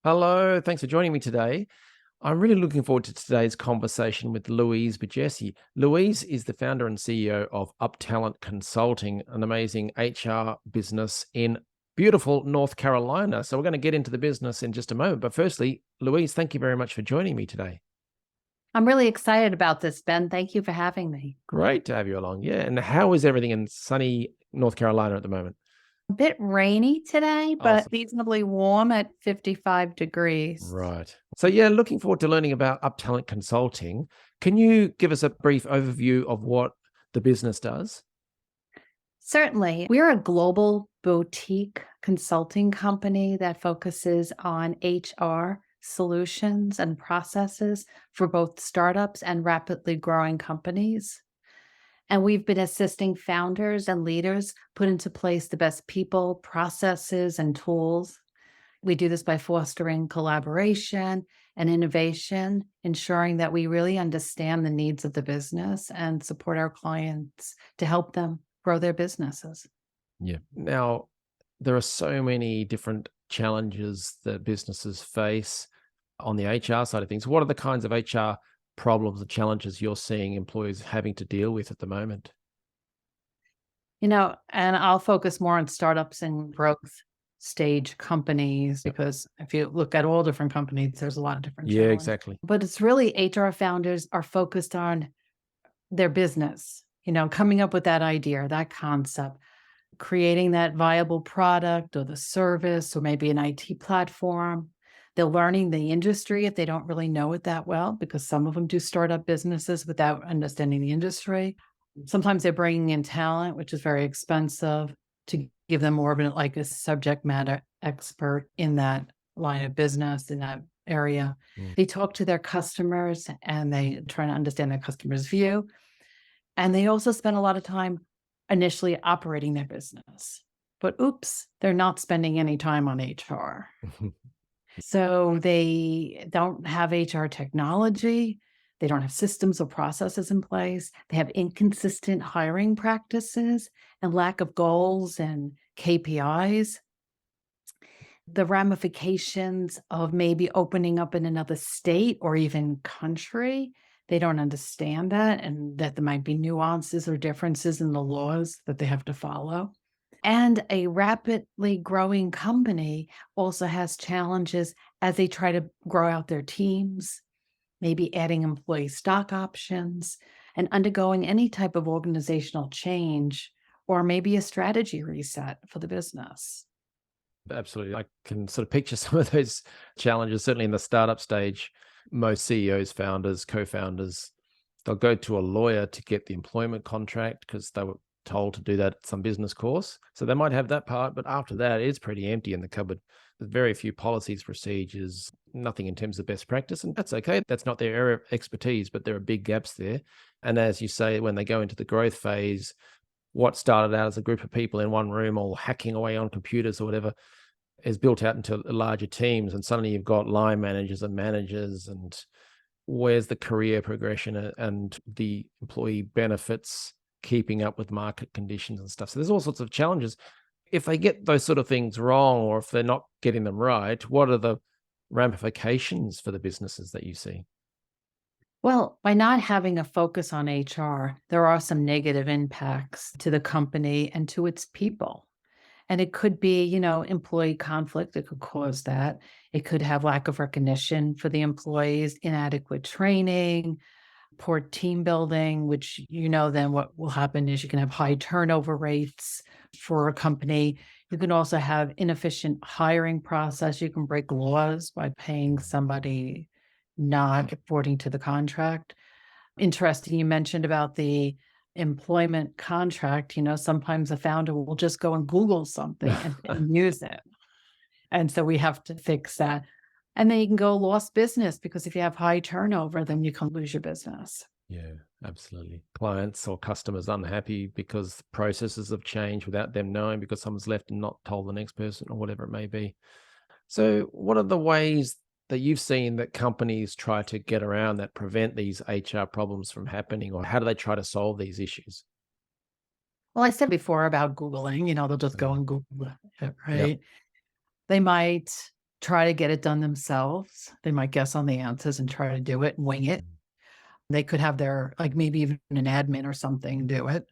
Hello, thanks for joining me today. I'm really looking forward to today's conversation with Louise Bijesse. Louise is the founder and CEO of UpTalent Consulting, an amazing HR business in beautiful North Carolina. So we're going to get into the business in just a moment. But firstly, Louise, thank you very much for joining me today. I'm really excited about this, Ben. Thank you for having me. Great to have you along. Yeah. And how is everything in sunny North Carolina at the moment? A bit rainy today, but Awesome. reasonably warm at 55 degrees. Right. So yeah, looking forward to learning about UpTalent Consulting. Can you give us a brief overview of what the business does? Certainly. We're a global boutique consulting company that focuses on HR solutions and processes for both startups and rapidly growing companies. And we've been assisting founders and leaders put into place the best people, processes, and tools. We do this by fostering collaboration and innovation, ensuring that we really understand the needs of the business and support our clients to help them grow their businesses. Yeah. Now, there are so many different challenges that businesses face on the HR side of things. What are the kinds of HR problems and challenges you're seeing employees having to deal with at the moment? And I'll focus more on startups and growth stage companies Yep. because if you look at all different companies, there's a lot of different Yeah, challenges. exactly. But it's really HR founders are focused on their business, coming up with that idea, that concept, creating that viable product or the service or maybe an IT platform. They're learning the industry if they don't really know it that well, because some of them do start up businesses without understanding the industry. Sometimes they're bringing in talent, which is very expensive, to give them more of like a subject matter expert in that line of business, in that area. Mm. They talk to their customers and they try to understand their customers' view. And they also spend a lot of time initially operating their business. But oops, they're not spending any time on HR. So they don't have HR technology. They don't have systems or processes in place. They have inconsistent hiring practices and lack of goals and KPIs. The ramifications of maybe opening up in another state or even country, they don't understand that, and that there might be nuances or differences in the laws that they have to follow. And a rapidly growing company also has challenges as they try to grow out their teams, maybe adding employee stock options and undergoing any type of organizational change or maybe a strategy reset for the business. Absolutely. I can sort of picture some of those challenges, certainly in the startup stage. Most CEOs, founders, co-founders, they'll go to a lawyer to get the employment contract because they were told to do that at some business course. So they might have that part, but after that, it's pretty empty in the cupboard. There's very few policies, procedures, nothing in terms of best practice. And that's okay. That's not their area of expertise, but there are big gaps there. And as you say, when they go into the growth phase, what started out as a group of people in one room all hacking away on computers or whatever is built out into larger teams. And suddenly you've got line managers and managers, and where's the career progression and the employee benefits, keeping up with market conditions and stuff. So there's all sorts of challenges. If they get those sort of things wrong, or if they're not getting them right, what are the ramifications for the businesses that you see? Well, by not having a focus on HR, there are some negative impacts to the company and to its people. And it could be, employee conflict that could cause that. It could have lack of recognition for the employees, inadequate training, poor team building, which, then what will happen is you can have high turnover rates for a company. You can also have inefficient hiring process. You can break laws by paying somebody not according to the contract. Interesting, you mentioned about the employment contract. Sometimes a founder will just go and Google something and use it. And so we have to fix that. And then you can go lost business because if you have high turnover, then you can lose your business. Yeah, absolutely. Clients or customers unhappy because processes have changed without them knowing, because someone's left and not told the next person or whatever it may be. So what are the ways that you've seen that companies try to get around that, prevent these HR problems from happening, or how do they try to solve these issues? Well, I said before about Googling, they'll just go and Google it, Yep. right? They might try to get it done themselves. They might guess on the answers and try to do it and wing it. They could have their, like maybe even an admin or something do it,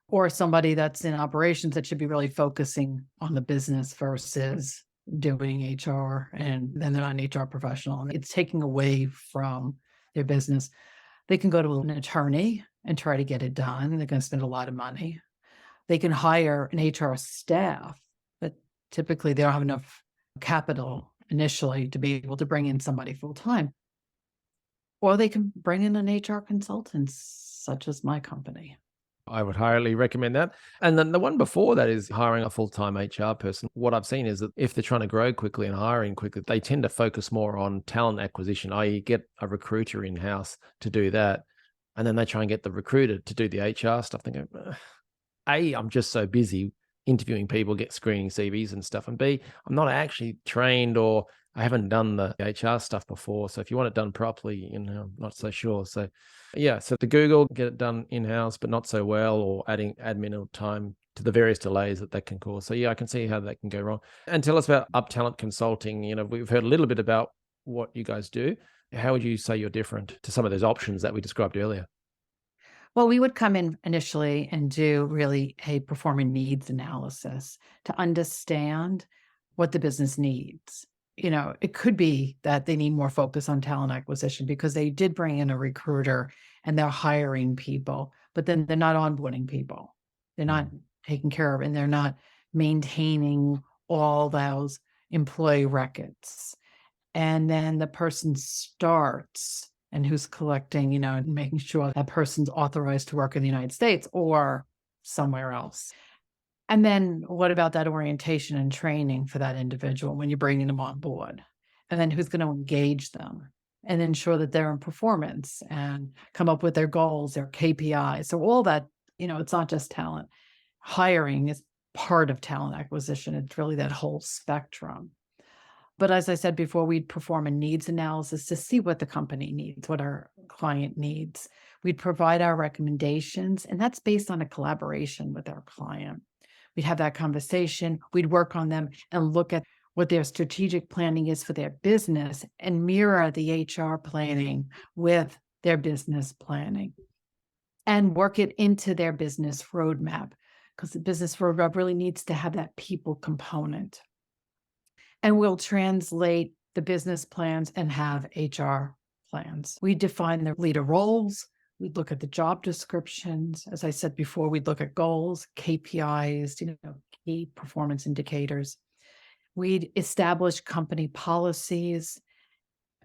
or somebody that's in operations that should be really focusing on the business versus doing HR. And then they're not an HR professional. And it's taking away from their business. They can go to an attorney and try to get it done. They're going to spend a lot of money. They can hire an HR staff, but typically they don't have enough capital initially to be able to bring in somebody full time. Or they can bring in an HR consultant, such as my company. I would highly recommend that. And then the one before that is hiring a full-time HR person. What I've seen is that if they're trying to grow quickly and hiring quickly, they tend to focus more on talent acquisition, i.e. get a recruiter in-house to do that. And then they try and get the recruiter to do the HR stuff. They go, A, I'm just so busy interviewing people, get screening CVs and stuff. And B, I'm not actually trained or I haven't done the HR stuff before. So if you want it done properly, I'm not so sure. So yeah, so the Google, get it done in-house, but not so well, or adding admin or time to the various delays that can cause. So yeah, I can see how that can go wrong. And tell us about UpTalent Consulting. We've heard a little bit about what you guys do. How would you say you're different to some of those options that we described earlier? Well, we would come in initially and do really a performing needs analysis to understand what the business needs. It could be that they need more focus on talent acquisition because they did bring in a recruiter and they're hiring people, but then they're not onboarding people. They're not taking care of, and they're not maintaining all those employee records. And then the person starts and who's collecting, and making sure that person's authorized to work in the United States or somewhere else. And then what about that orientation and training for that individual when you're bringing them on board? And then who's going to engage them and ensure that they're in performance and come up with their goals, their KPIs. So all that, it's not just talent. Hiring is part of talent acquisition. It's really that whole spectrum. But as I said before, we'd perform a needs analysis to see what the company needs, what our client needs. We'd provide our recommendations, and that's based on a collaboration with our client. We'd have that conversation, we'd work on them and look at what their strategic planning is for their business and mirror the HR planning with their business planning and work it into their business roadmap, because the business roadmap really needs to have that people component. And we'll translate the business plans and have HR plans. We define the leader roles. We'd look at the job descriptions. As I said before, we'd look at goals, KPIs, key performance indicators. We'd establish company policies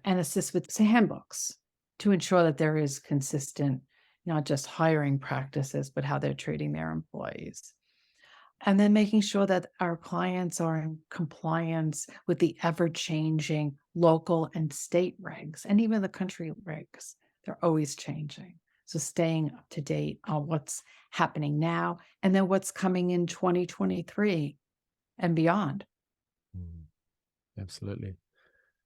and assist with handbooks to ensure that there is consistent, not just hiring practices, but how they're treating their employees. And then making sure that our clients are in compliance with the ever-changing local and state regs, and even the country regs. They're always changing. So staying up to date on what's happening now, and then what's coming in 2023 and beyond. Absolutely.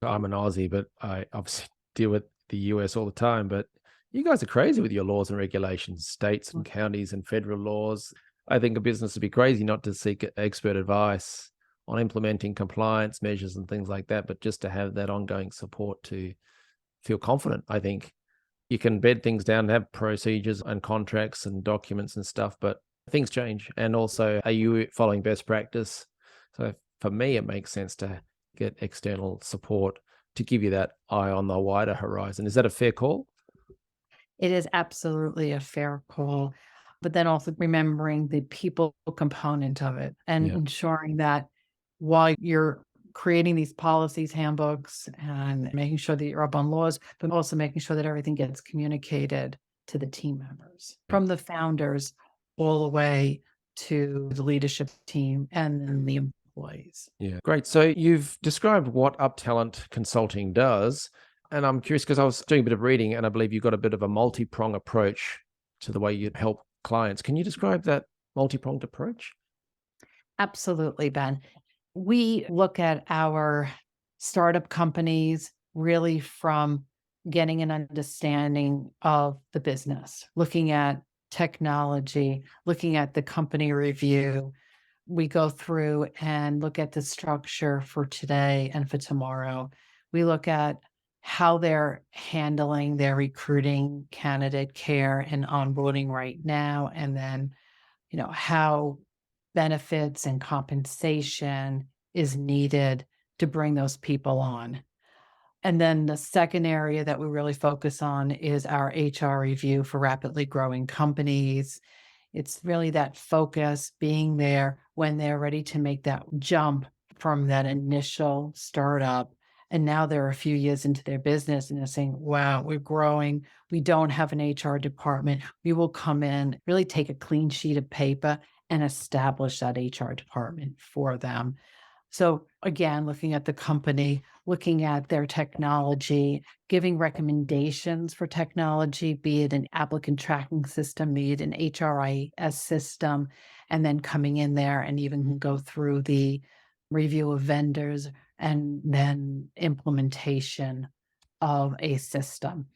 I'm an Aussie, but I obviously deal with the US all the time. But you guys are crazy with your laws and regulations, states and counties and federal laws. I think a business would be crazy not to seek expert advice on implementing compliance measures and things like that, but just to have that ongoing support to feel confident. I think you can bed things down and have procedures and contracts and documents and stuff, but things change. And also, are you following best practice? So for me, it makes sense to get external support to give you that eye on the wider horizon. Is that a fair call? It is absolutely a fair call, but then also remembering the people component of it and ensuring that while you're creating these policies, handbooks, and making sure that you're up on laws, but also making sure that everything gets communicated to the team members, from the founders all the way to the leadership team and then the employees. Yeah, great. So you've described what UpTalent Consulting does. And I'm curious because I was doing a bit of reading and I believe you've got a bit of a multi-pronged approach to the way you help clients. Can you describe that multi-pronged approach? Absolutely, Ben. We look at our startup companies really from getting an understanding of the business, looking at technology, looking at the company review, we go through and look at the structure for today and for tomorrow. We look at how they're handling their recruiting, candidate care, and onboarding right now, and then, how benefits and compensation is needed to bring those people on. And then the second area that we really focus on is our HR review for rapidly growing companies. It's really that focus, being there when they're ready to make that jump from that initial startup. And now they're a few years into their business and they're saying, wow, we're growing. We don't have an HR department. We will come in, really take a clean sheet of paper and establish that HR department for them. So again, looking at the company, looking at their technology, giving recommendations for technology, be it an applicant tracking system, be it an HRIS system, and then coming in there and even go through the review of vendors and then implementation of a system.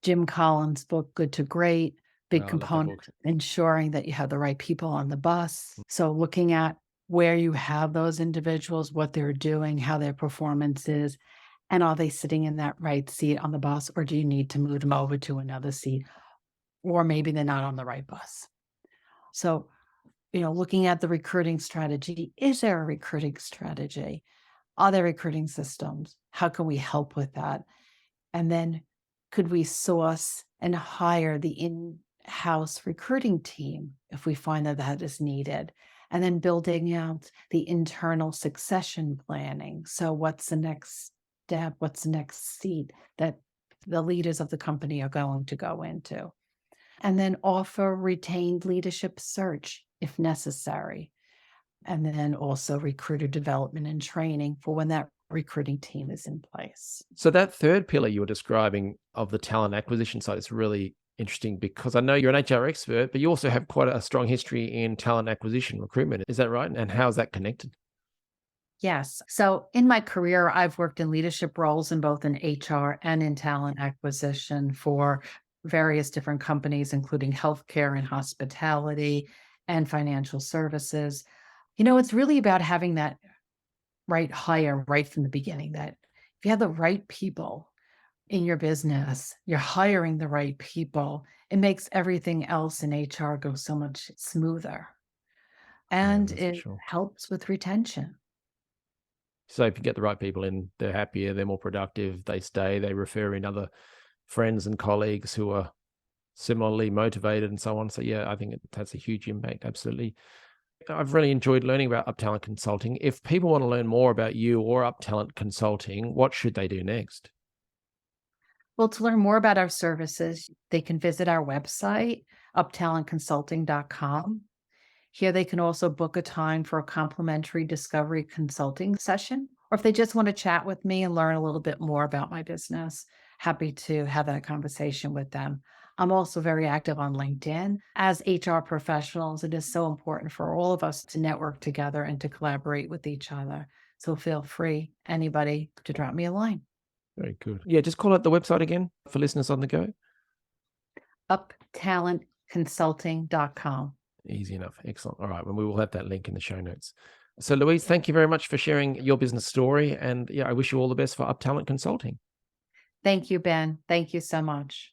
Jim Collins' book, Good to Great, big Oh, I love that component, book. ensuring that you have the right people on the bus. So looking at where you have those individuals, what they're doing, how their performance is, and are they sitting in that right seat on the bus, or do you need to move them over to another seat? Or maybe they're not on the right bus. So, looking at the recruiting strategy, is there a recruiting strategy? Are there recruiting systems? How can we help with that? And then could we source and hire the in-house recruiting team if we find that that is needed? And then building out the internal succession planning. So what's the next step? What's the next seat that the leaders of the company are going to go into? And then offer retained leadership search if necessary. And then also recruiter development and training for when that recruiting team is in place. So that third pillar you were describing of the talent acquisition side is really interesting because I know you're an HR expert, but you also have quite a strong history in talent acquisition recruitment. Is that right? And how's that connected? Yes. So in my career, I've worked in leadership roles in both in HR and in talent acquisition for various different companies, including healthcare and hospitality and financial services. It's really about having that right hire right from the beginning, that if you have the right people in your business, you're hiring the right people, it makes everything else in HR go so much smoother. Yeah, And that's for it sure. helps with retention. So if you get the right people in, they're happier, they're more productive, they stay, they refer in other friends and colleagues who are similarly motivated and so on. So yeah, I think it has a huge impact. Absolutely. I've really enjoyed learning about UpTalent Consulting. If people want to learn more about you or UpTalent Consulting, what should they do next? Well, to learn more about our services, they can visit our website, uptalentconsulting.com. Here they can also book a time for a complimentary discovery consulting session. Or if they just want to chat with me and learn a little bit more about my business, happy to have that conversation with them. I'm also very active on LinkedIn. As HR professionals, it is so important for all of us to network together and to collaborate with each other. So feel free, anybody, to drop me a line. Very good. Yeah, just call out the website again for listeners on the go. uptalentconsulting.com. Easy enough. Excellent. All right. Well, we will have that link in the show notes. So, Louise, thank you very much for sharing your business story. And yeah, I wish you all the best for UpTalent Consulting. Thank you, Ben. Thank you so much.